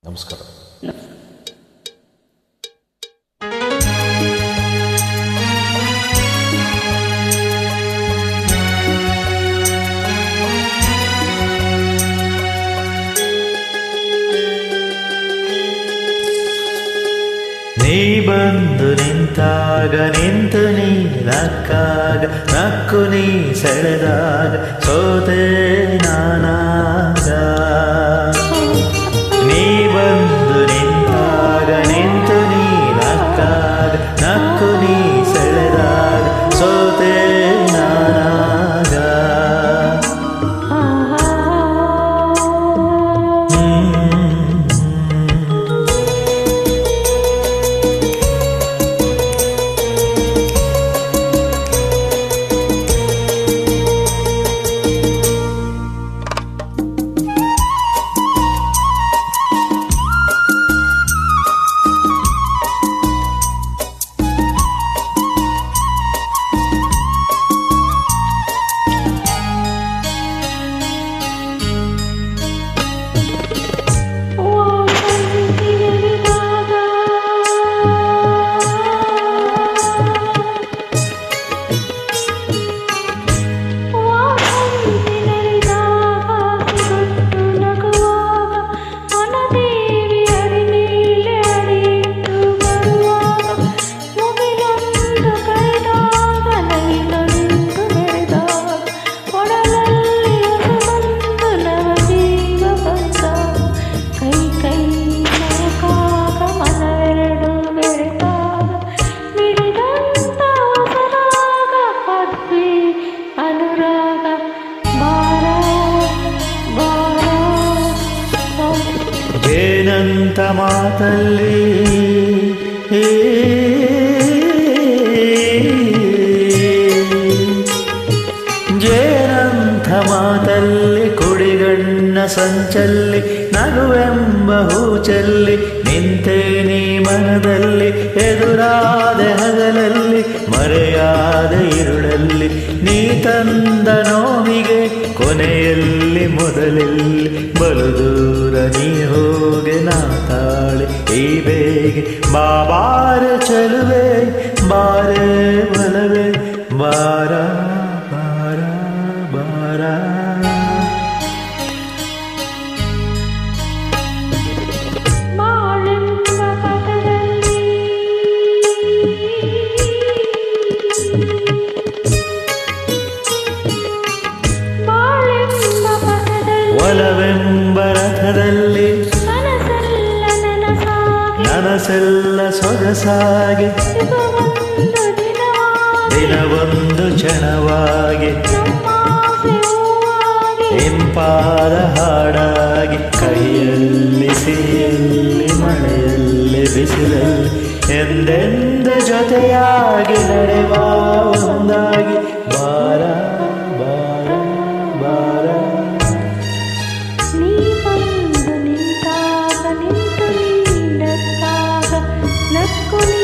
ನಮಸ್ಕಾರ. ನೀ ಬಂದು ನಿಂತಾಗ ನಿಂತು ನೀ ನಕ್ಕಾಗ ನಕ್ಕು ನೀ ಸೆಳೆದಾಗ ಸೋತೆ ನಾನಾಗ. ನೀ ಬಂದು ನಿಂತಾಗ ನಿಂತು ನೀ ನಕ್ಕಾಗ ನಕ್ಕು ನೀ ಸೆಳೆದಾಗ ಸೋತೆ ನಾನಾಗ. ಏನಂತ ಮಾತಲ್ಲಿ ಜೇನಂಥ ಮಾತಲ್ಲಿ ಕುಡಿಗಣ್ಣ ಸಂಚಲ್ಲಿ ನಗುವೆಂಬ ಹೂಚಲ್ಲಿ ನಿಂತೆ ನೀ ಮನದಲ್ಲಿ ಎದುರಾದ ಹಗಲಲ್ಲಿ ಮರೆಯಾದ ಇರುಳಲ್ಲಿ ನೀ ತಂದ ನೋವಿಗೆ ಕೊನೆಯಲ್ಲಿ ಮೊದಲಲ್ಲಿ ಬಲು ದೂರ ನೀ ಹೋಗೆ ನಾ ತಾಳೆ ಈ ಬೇಗೆ ಬಾರೆ ಚಲುವೆ ಬಾರೆ ಒಲವೆ ಬಾರ ಬಾರ ಬಾರ. ಒಲವೆಂಬ ರಥದಲ್ಲಿ ನನಸೆಲ್ಲ ಸೊಗಸಾಗಿ ದಿನವೊಂದು ಕ್ಷಣವಾಗಿ ಇಂಪಾದ ಹಾಡಾಗಿ ಕೈಯಲ್ಲಿ ಸಿಹಿಯಲ್ಲಿ ಮಳೆಯಲ್ಲಿ ಬಿಸಿಲಲ್ಲಿ ಎಂದೆಂದ ಜೊತೆಯಾಗಿ ನಡೆವ ಒಂದಾಗಿ ಬಾರ ಬಾರ ಬಾರ. ನಕ್ಕು ನೀ